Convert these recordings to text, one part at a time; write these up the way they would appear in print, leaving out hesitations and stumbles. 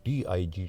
DIG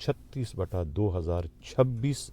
36/2026,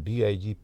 DIG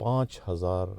5000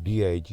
DIG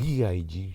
DIG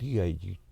DIG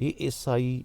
ASI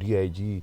DIG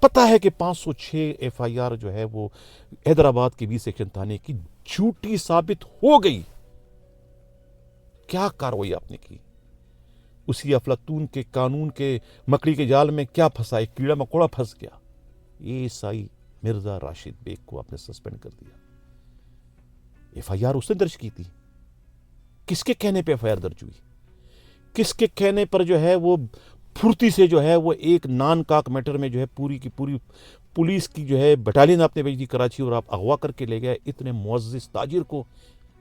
پتہ ہے کہ 506 ایف آئی آر جو ہے وہ حیدرآباد کے 20 سیکشن تھانے کی جھوٹی ثابت ہو گئی. کیا کارروائی آپ نے کی؟ اسی افلاطون کے قانون کے مکڑی کے جال میں کیا پھنسا؟ ایک کیڑا مکوڑا پھنس گیا. ASI مرزا راشد بیگ کو آپ نے سسپینڈ کر دیا. ایف آئی آر اس نے درج کی تھی. کس کے کہنے پہ ایف آئی آر درج ہوئی؟ کس کے کہنے پر جو ہے وہ پھرتی سے جو ہے وہ ایک نان کاک میٹر میں جو ہے پوری کی پوری پولیس کی جو ہے بٹالین آپ نے بھیج دی کراچی اور آپ اغوا کر کے لے گئے اتنے معزز تاجر کو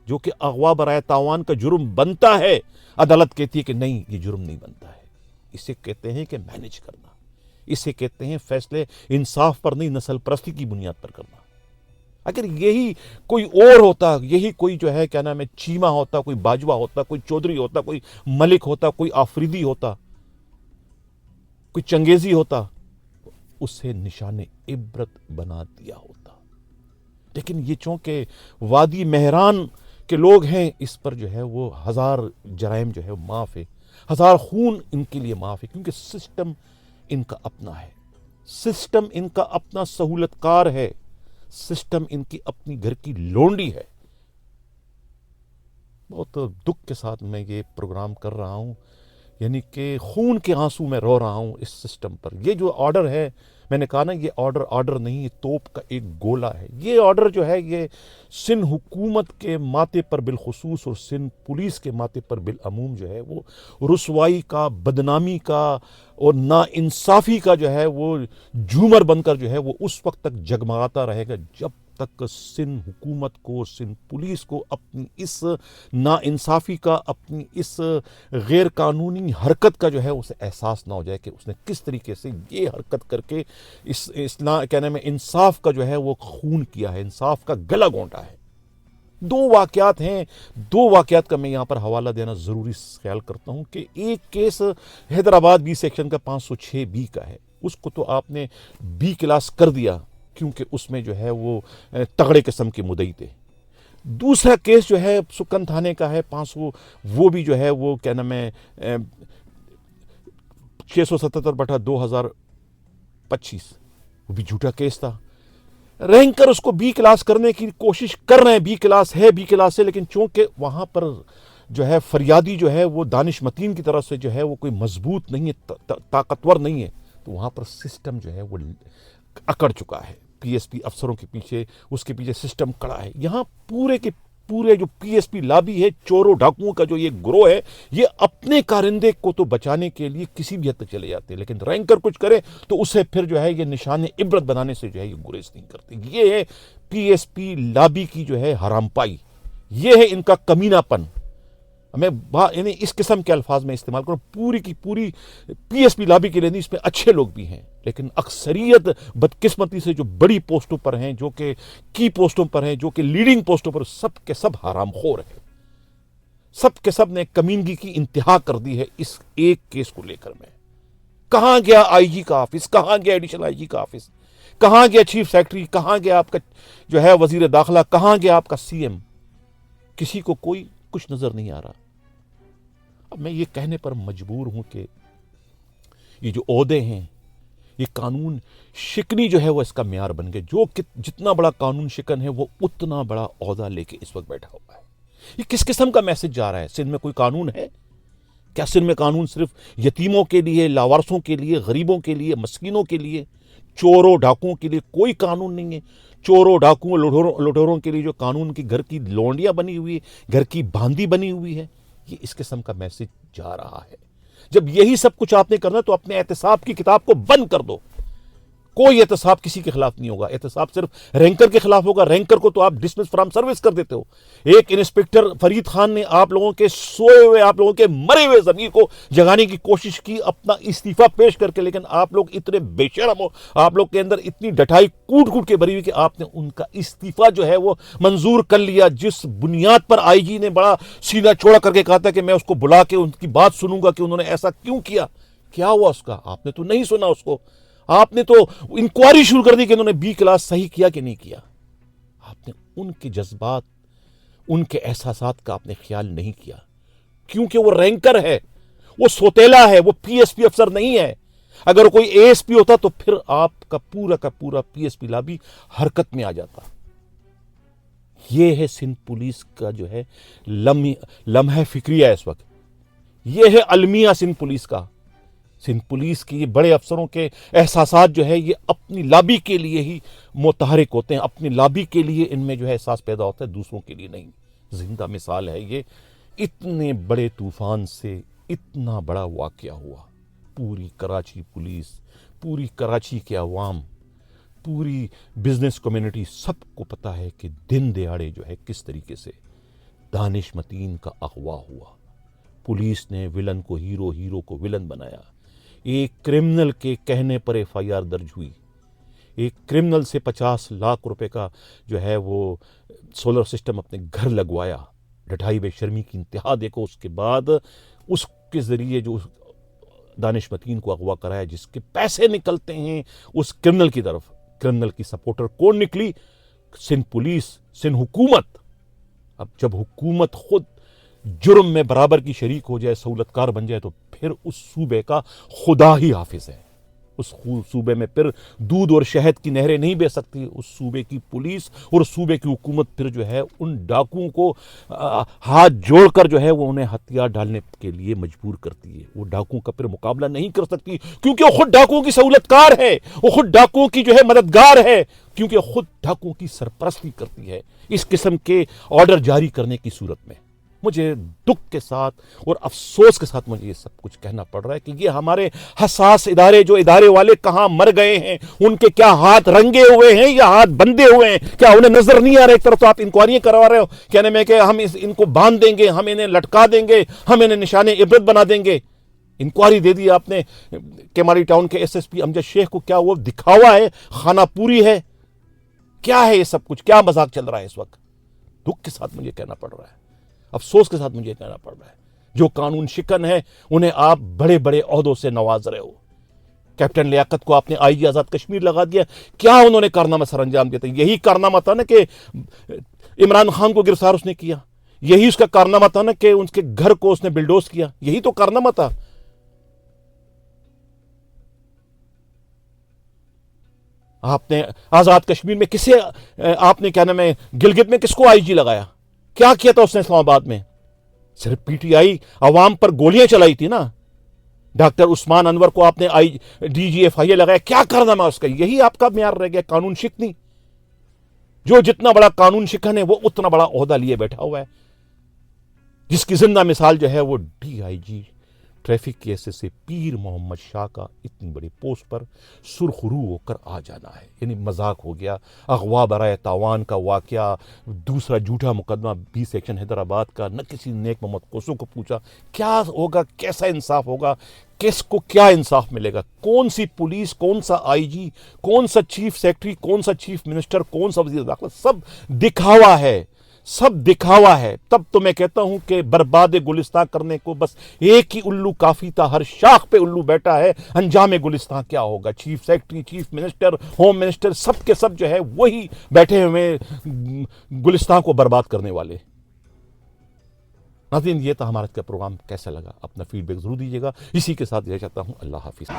جو کہ اغوا برائے تاوان کا جرم بنتا ہے. عدالت کہتی ہے کہ نہیں، یہ جرم نہیں بنتا ہے. اسے کہتے ہیں کہ مینج کرنا. اسے کہتے ہیں فیصلے انصاف پر نہیں، نسل پرستی کی بنیاد پر کرنا. اگر یہی کوئی اور ہوتا، یہی کوئی جو ہے کیا نام ہے چیمہ ہوتا، کوئی باجوہ ہوتا، کوئی چودھری ہوتا، کوئی ملک ہوتا، کوئی آفریدی ہوتا، کوئی چنگیزی ہوتا، اسے نشان عبرت بنا دیا ہوتا. لیکن یہ چونکہ وادی مہران کے لوگ ہیں، اس پر جو ہے وہ ہزار جرائم جو ہے معاف ہے، ہزار خون ان کے لیے معاف ہے، کیونکہ سسٹم ان کا اپنا ہے. سسٹم ان کا اپنا سہولت کار ہے. سسٹم ان کی اپنی گھر کی لونڈی ہے. بہت دکھ کے ساتھ میں یہ پروگرام کر رہا ہوں، یعنی کہ خون کے آنسو میں رو رہا ہوں اس سسٹم پر. یہ جو آرڈر ہے، میں نے کہا نا، یہ آرڈر نہیں، یہ توپ کا ایک گولہ ہے. یہ آرڈر جو ہے یہ سندھ حکومت کے ماتھے پر بالخصوص اور سندھ پولیس کے ماتھے پر بالعموم جو ہے وہ رسوائی کا، بدنامی کا اور ناانصافی کا جو ہے وہ جھومر بن کر جو ہے وہ اس وقت تک جگمگاتا رہے گا جب تک سندھ حکومت کو، سندھ پولیس کو اپنی اس ناانصافی کا، اپنی اس غیر قانونی حرکت کا جو ہے اسے احساس نہ ہو جائے کہ اس نے کس طریقے سے یہ حرکت کر کے کیا نام ہے انصاف کا جو ہے وہ خون کیا ہے، انصاف کا گلا گھونٹا ہے. دو واقعات ہیں، دو واقعات کا میں یہاں پر حوالہ دینا ضروری خیال کرتا ہوں کہ ایک کیس حیدرآباد بی سیکشن کا 506B کا ہے. اس کو تو آپ نے B کلاس کر دیا کیونکہ اس میں جو ہے وہ تگڑے قسم کے مدعی تھے. دوسرا کیس جو ہے سکن تھانے کا ہے 500، وہ بھی جو ہے وہ کیا نام ہے 677/2025، وہ بھی جھوٹا کیس تھا. رینکر اس کو B کلاس کرنے کی کوشش کر رہے ہیں، B کلاس ہے، B کلاس ہے، لیکن چونکہ وہاں پر جو ہے فریادی جو ہے وہ دانش متین کی طرف سے جو ہے وہ کوئی مضبوط نہیں ہے، طاقتور نہیں ہے، تو وہاں پر سسٹم جو ہے وہ اکڑ چکا ہے. پی ایس پی افسروں کے پیچھے، اس کے پیچھے سسٹم کڑا ہے. یہاں پورے کے پورے جو پی ایس پی لابی ہے، چوروں ڈاکوؤں کا جو یہ گروہ ہے، یہ اپنے کارندے کو تو بچانے کے لیے کسی بھی حد تک چلے جاتے ہیں، لیکن رینکر کچھ کرے تو اسے پھر جو ہے یہ نشان عبرت بنانے سے جو ہے یہ گریز نہیں کرتے. یہ ہے پی ایس پی لابی کی جو ہے حرام پائی، یہ ہے ان کا کمینہ پن. میں یعنی اس قسم کے الفاظ میں استعمال کروں، پوری کی پوری پی ایس پی لابی کے لیے نہیں، اس میں اچھے لوگ بھی ہیں، لیکن اکثریت بدقسمتی سے جو بڑی پوسٹوں پر ہیں، جو کہ کی پوسٹوں پر ہیں، جو کہ لیڈنگ پوسٹوں پر، سب کے سب حرام خور ہیں. سب کے سب نے کمینگی کی انتہا کر دی ہے اس ایک کیس کو لے کر. میں کہاں گیا آئی جی کا آفس، کہاں گیا ایڈیشنل آئی جی کا آفس، کہاں گیا چیف سیکرٹری، کہاں گیا آپ کا جو ہے وزیر داخلہ، کہاں گیا آپ کا سی ایم؟ کسی کو کوئی کچھ نظر نہیں آ رہا. اب میں یہ کہنے پر مجبور ہوں کہ یہ جو عہدے ہیں، یہ قانون شکنی جو ہے وہ اس کا معیار بن گئے. جو جتنا بڑا قانون شکن ہے وہ اتنا بڑا عہدہ لے کے اس وقت بیٹھا ہوا ہے. یہ کس قسم کا میسج جا رہا ہے؟ سندھ میں کوئی قانون ہے کیا؟ سندھ میں قانون صرف یتیموں کے لیے، لاوارثوں کے لیے، غریبوں کے لیے، مسکینوں کے لیے، چوروں ڈاکوؤں کے لیے کوئی قانون نہیں ہے. چوروں ڈاکوؤں لٹوروں کے لیے جو قانون کی گھر کی لونڈیاں بنی ہوئی ہے، گھر کی باندی بنی ہوئی ہے، یہ اس قسم کا میسج جا رہا ہے. جب یہی سب کچھ آپ نے کرنا تو اپنے احتساب کی کتاب کو بند کر دو. کوئی احتساب کسی کے خلاف نہیں ہوگا، احتساب صرف رینکر کے خلاف ہوگا. رینکر کو تو آپ ڈسمس فرام سروس کر دیتے ہو. ایک انسپیکٹر فرید خان نے آپ لوگوں کے سوئے ہوئے، آپ لوگوں کے مرے ہوئے ضمیر کو جگانے کی کوشش کی اپنا استعفیٰ پیش کر کے، لیکن آپ لوگ اتنے بے شرم ہو، آپ لوگ کے اندر اتنی ڈٹائی کوٹ کوٹ کے بھری ہوئی کہ آپ نے ان کا استعفیٰ جو ہے وہ منظور کر لیا، جس بنیاد پر آئی جی نے بڑا سینہ چوڑا کر کے کہا تھا کہ میں اس کو بلا کے ان کی بات سنوں گا کہ انہوں نے ایسا کیوں کیا. کیا ہوا اس کا؟ آپ نے تو نہیں سنا اس کو. آپ نے تو انکوائری شروع کر دی کہ انہوں نے B کلاس صحیح کیا کہ نہیں کیا. آپ نے ان کے جذبات، ان کے احساسات کا آپ نے خیال نہیں کیا، کیونکہ وہ رینکر ہے، وہ سوتیلا ہے، وہ پی ایس پی افسر نہیں ہے. اگر کوئی ASP ہوتا تو پھر آپ کا پورا PSP لابی حرکت میں آ جاتا. یہ ہے سندھ پولیس کا جو ہے لمحہ فکریہ اس وقت. یہ ہے المیہ سندھ پولیس کا. سندھ پولیس کی بڑے افسروں کے احساسات جو ہے یہ اپنی لابی کے لیے ہی متحرک ہوتے ہیں, اپنی لابی کے لیے ان میں جو ہے احساس پیدا ہوتا ہے, دوسروں کے لیے نہیں. زندہ مثال ہے یہ. اتنے بڑے طوفان سے اتنا بڑا واقعہ ہوا. پوری کراچی پولیس, پوری کراچی کے عوام, پوری بزنس کمیونٹی سب کو پتہ ہے کہ دن دیہڑے جو ہے کس طریقے سے دانش متین کا اغوا ہوا. پولیس نے ولن کو ہیرو, ہیرو کو ولن بنایا. ایک کرمنل کے کہنے پر FIR درج ہوئی. ایک کرمنل سے 50 لاکھ روپے کا جو ہے وہ سولر سسٹم اپنے گھر لگوایا. ڈٹائی بے شرمی کی انتہا دیکھو. اس کے بعد اس کے ذریعے جو دانش متین کو اغوا کرایا, جس کے پیسے نکلتے ہیں اس کرمنل کی طرف, کرمنل کی سپورٹر کون نکلی؟ سندھ پولیس, سندھ حکومت. اب جب حکومت خود جرم میں برابر کی شریک ہو جائے, سہولت کار بن جائے, تو پھر اس صوبے کا خدا ہی حافظ ہے. اس صوبے میں پھر دودھ اور شہد کی نہریں نہیں بہ سکتی. اس صوبے کی پولیس اور صوبے کی حکومت پھر جو ہے ان ڈاکوؤں کو ہاتھ جوڑ کر جو ہے وہ انہیں ہتھیار ڈالنے کے لیے مجبور کرتی ہے. وہ ڈاکوؤں کا پھر مقابلہ نہیں کر سکتی, کیونکہ وہ خود ڈاکوؤں کی سہولت کار ہے, وہ خود ڈاکوؤں کی جو ہے مددگار ہے, کیونکہ خود ڈاکوؤں کی سرپرستی کرتی ہے اس قسم کے آرڈر جاری کرنے کی صورت میں. مجھے دکھ کے ساتھ اور افسوس کے ساتھ مجھے یہ سب کچھ کہنا پڑ رہا ہے کہ یہ ہمارے حساس ادارے, جو ادارے والے کہاں مر گئے ہیں, ان کے کیا ہاتھ رنگے ہوئے ہیں یا ہاتھ بندے ہوئے ہیں, کیا انہیں نظر نہیں آ رہا؟ ایک طرف تو آپ انکوائریاں کروا رہے ہو کہنے میں کہ ہم ان کو باندھ دیں گے, ہم انہیں لٹکا دیں گے, ہم انہیں نشان عبرت بنا دیں گے. انکوائری دے دی آپ نے کیماری ٹاؤن کے SSP امجد شیخ کو. کیا وہ دکھاوا ہے, خانہ پوری ہے, کیا ہے یہ سب کچھ؟ کیا مذاق چل رہا ہے اس وقت؟ دکھ کے ساتھ مجھے کہنا پڑ رہا ہے, افسوس کے ساتھ مجھے کہنا پڑ رہا ہے. جو قانون شکن ہے انہیں آپ بڑے بڑے عہدوں سے نواز رہے ہو. کیپٹن لیاقت کو آپ نے IG آزاد کشمیر لگا دیا. کیا انہوں نے کارنامہ سر انجام دیا تھا؟ یہی کارنامہ تھا نا کہ عمران خان کو گرفتار اس نے کیا. یہی اس کا کارنامہ تھا نا کہ اس کے گھر کو اس نے بلڈوز کیا. یہی تو کارنامہ تھا. آپ نے آزاد کشمیر میں کسے, آپ نے کیا نام ہے, گلگت میں کس کو IG لگایا؟ کیا کیا تھا اس نے اسلام آباد میں؟ صرف PTI عوام پر گولیاں چلائی تھی نا. ڈاکٹر عثمان انور کو آپ نے DGFI لگایا. کیا کرنا اس کا؟ یہی آپ کا معیار رہ گیا, قانون شکنی. جو جتنا بڑا قانون شکن ہے وہ اتنا بڑا عہدہ لیے بیٹھا ہوا ہے, جس کی زندہ مثال جو ہے وہ DIG ٹریفک کی SSA پیر محمد شاہ کا اتنی بڑی پوسٹ پر سرخرو ہو کر آ جانا ہے. یعنی مذاق ہو گیا. اغوا برائے تاوان کا واقعہ, دوسرا جھوٹا مقدمہ 20 سیکشن حیدرآباد کا. نہ کسی نیک محمد کوسو کو پوچھا کیا ہوگا, کیسا انصاف ہوگا, کس کو کیا انصاف ملے گا, کون سی پولیس, کون سا IG, کون سا چیف سیکرٹری, کون سا چیف منسٹر, کون سا وزیر داخلہ. سب دکھاوا ہے, سب دکھاوا ہے. تب تو میں کہتا ہوں کہ برباد گلستان کرنے کو بس ایک ہی الو کافی تھا. ہر شاخ پہ الو بیٹھا ہے. انجام گلستان کیا ہوگا؟ Chief secretary, chief minister, home minister, سب کے سب جو ہے وہی بیٹھے ہوئے گلستان کو برباد کرنے والے. ناظرین, یہ تھا ہمارا کا پروگرام. کیسا لگا؟ اپنا فیڈ بیک ضرور دیجیے گا. اسی کے ساتھ یہ چاہتا ہوں, اللہ حافظ.